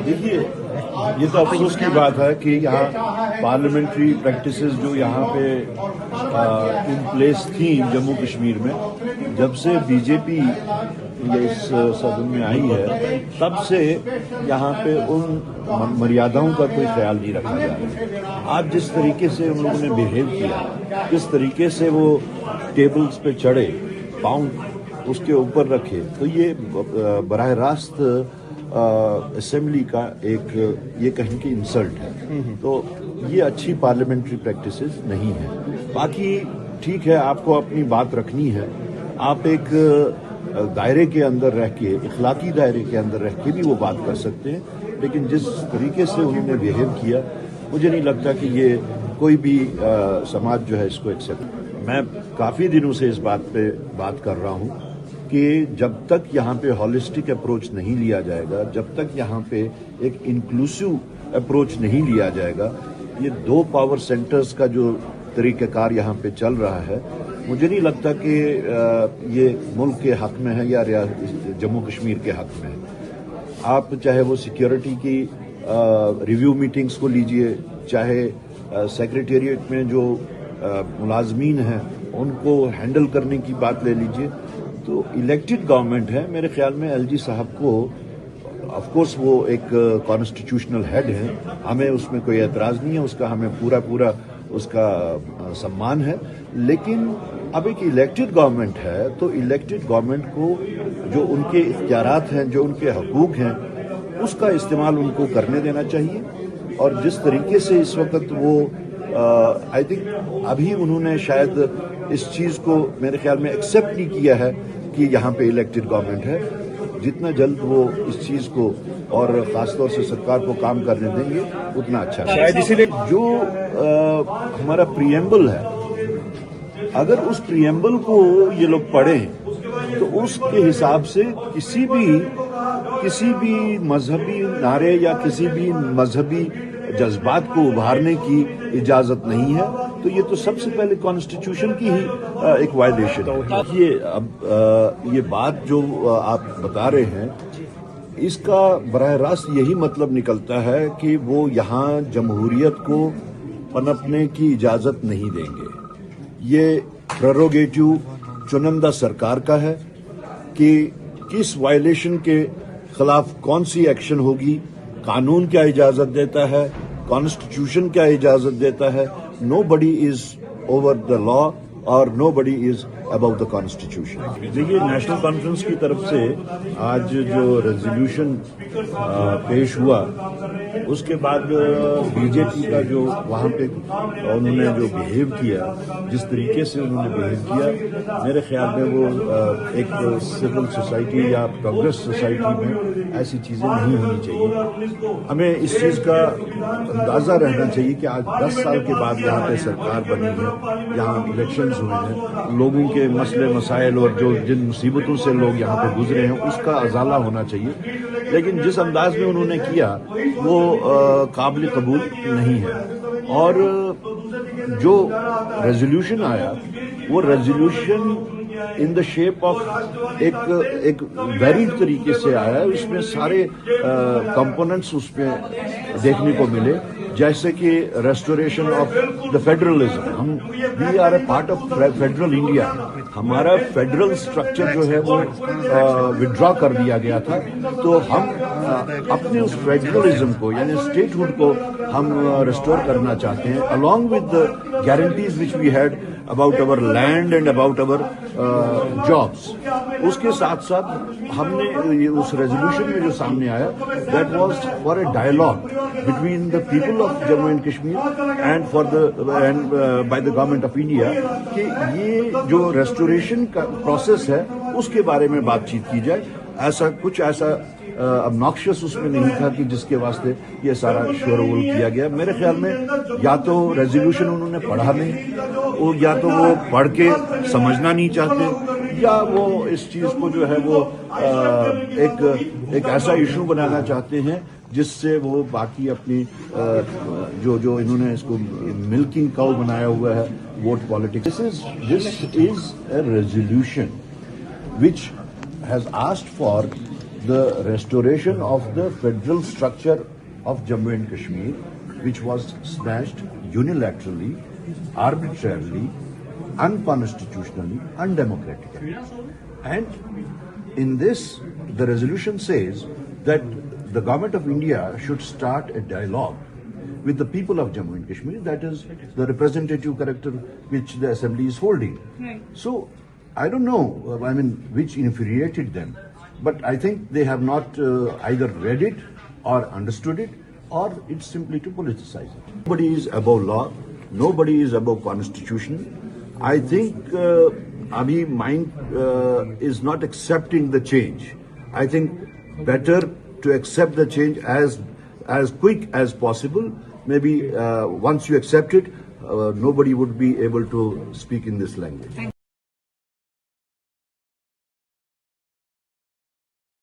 دیکھیے یہ تو افسوس کی بات ہے کہ یہاں پارلیمنٹری پریکٹسز جو یہاں پہ ان پلیس تھیں جموں کشمیر میں، جب سے بی جے پی اس صدر میں آئی ہے تب سے یہاں پہ ان مریاداؤں کا کوئی خیال نہیں رکھا جا رہا۔ آج جس طریقے سے ان لوگوں نے بیہیو کیا، جس طریقے سے وہ ٹیبلز پہ چڑھے، پاؤں اس کے اوپر رکھے، تو یہ براہ راست اسمبلی کا ایک یہ کہیں کہ انسلٹ ہے۔ تو یہ اچھی پارلیمنٹری پریکٹسز نہیں ہیں۔ باقی ٹھیک ہے، آپ کو اپنی بات رکھنی ہے، آپ ایک دائرے کے اندر رہ کے، اخلاقی دائرے کے اندر رہ کے بھی وہ بات کر سکتے ہیں، لیکن جس طریقے سے انہوں نے بیہیو کیا، مجھے نہیں لگتا کہ یہ کوئی بھی سماج جو ہے اس کو ایکسیپٹ۔ میں کافی دنوں سے اس بات پہ بات کر رہا ہوں کہ جب تک یہاں پہ ہالسٹک اپروچ نہیں لیا جائے گا، جب تک یہاں پہ ایک انکلوسیو اپروچ نہیں لیا جائے گا، یہ دو پاور سینٹرز کا جو طریقہ کار یہاں پہ چل رہا ہے، مجھے نہیں لگتا کہ یہ ملک کے حق میں ہے یا جموں کشمیر کے حق میں ہے۔ آپ چاہے وہ سیکیورٹی کی ریویو میٹنگز کو لیجئے، چاہے سیکریٹریٹ میں جو ملازمین ہیں ان کو ہینڈل کرنے کی بات لے لیجئے، تو الیکٹڈ گورنمنٹ ہے۔ میرے خیال میں ایل جی صاحب کو آف کورس وہ ایک کانسٹیٹیوشنل ہیڈ ہیں، ہمیں اس میں کوئی اعتراض نہیں ہے، اس کا ہمیں پورا اس کا سمان ہے، لیکن اب ایک الیکٹڈ گورنمنٹ ہے تو الیکٹڈ گورنمنٹ کو جو ان کے اختیارات ہیں، جو ان کے حقوق ہیں، اس کا استعمال ان کو کرنے دینا چاہیے۔ اور جس طریقے سے اس وقت وہ آئی تھنک ابھی انہوں نے شاید اس چیز کو میرے خیال میں ایکسیپٹ نہیں کیا ہے کہ یہاں پہ الیکٹڈ گورنمنٹ ہے۔ جتنا جلد وہ اس چیز کو اور خاص طور سے سرکار کو کام کرنے دیں گے اتنا اچھا ہے۔ شاید اسی لیے جو ہمارا پریمبل ہے، اگر اس پریمبل کو یہ لوگ پڑھیں تو اس کے حساب سے کسی بھی مذہبی نعرے یا کسی بھی مذہبی جذبات کو ابھارنے کی اجازت نہیں ہے۔ تو یہ تو سب سے پہلے کانسٹیٹیوشن کی ہی ایک وائلیشن ہے۔ یہ بات جو آپ بتا رہے ہیں، اس کا براہ راست یہی مطلب نکلتا ہے کہ وہ یہاں جمہوریت کو پنپنے کی اجازت نہیں دیں گے۔ یہ پریروگیٹو چنندہ سرکار کا ہے کہ کس وائلیشن کے خلاف کون سی ایکشن ہوگی، قانون کیا اجازت دیتا ہے، کانسٹیٹیوشن کیا اجازت دیتا ہے۔ نو بڈی از اوور دا لا اور نو بڈی از ابو دا کانسٹیٹیوشن۔ دیکھیے، نیشنل کانفرنس کی طرف سے آج جو ریزولوشن پیش ہوا، اس کے بعد بی جے پی کا جو وہاں پہ انہوں نے جو بیہیو کیا، جس طریقے سے انہوں نے بیہیو کیا، میرے خیال میں وہ ایک سول سوسائٹی یا پروگریس سوسائٹی میں ایسی چیزیں نہیں ہونی چاہیے۔ ہمیں اس چیز کا اندازہ رہنا چاہیے کہ آج 10 سال کے بعد یہاں پہ سرکار بنی ہے، یہاں الیکشنز ہوئے ہیں، لوگوں کے مسئلے مسائل اور جو جن مصیبتوں سے لوگ یہاں پہ گزرے ہیں اس کا ازالہ ہونا چاہیے، لیکن جس انداز میں انہوں نے کیا وہ قابل قبول نہیں ہے۔ اور جو ریزولوشن آیا، وہ resolution in the shape of ایک ویریڈ طریقے سے آیا ہے، اس میں سارے کمپوننٹس اس میں دیکھنے کو ملے، جیسے کہ ریسٹوریشن آف دا فیڈرلزم۔ ہم we are a part of federal India, ہمارا فیڈرل اسٹرکچر جو ہے وہ وڈرا کر دیا گیا تھا، تو ہم اپنے اس فیڈرلزم کو یعنی اسٹیٹ ہوڈ کو ہم ریسٹور کرنا چاہتے ہیں، along with the guarantees which we had about our land and about our jobs۔ اس کے ساتھ ساتھ ہم نے اس ریزولوشن میں جو سامنے آیا، that was for a dialogue between the people of Jammu and Kashmir and by the government of India، کہ یہ جو ریسٹوریشن کا پروسیس ہے اس کے بارے میں بات چیت کی جائے۔ ایسا obnoxious اس میں نہیں تھا کہ جس کے واسطے یہ سارا شورغل کیا گیا۔ میرے خیال میں یا تو ریزولوشن انہوں نے پڑھا نہیں، یا تو وہ پڑھ کے سمجھنا نہیں چاہتے، یا وہ اس چیز کو جو ہے وہ ایک ایسا ایشو بنانا چاہتے ہیں جس سے وہ باقی اپنی جو انہوں نے اس کو ملکنگ کاؤ بنایا ہوا ہے، vote politics. This is a resolution which has asked for the restoration of the federal structure of Jammu and Kashmir, which was smashed unilaterally, arbitrarily, unconstitutionally, undemocratically. And in this, the resolution says that the government of India should start a dialogue with the people of Jammu and Kashmir, that is the representative character which the assembly is holding. Right. So I don't know, which infuriated them, but I think they have not either read it or understood it, or it's simply to politicize it. Nobody is above law, nobody is above constitution. I think Abhi mind is not accepting the change. I think better to accept the change as quick as possible. Maybe once you accept it, nobody would be able to speak in this language.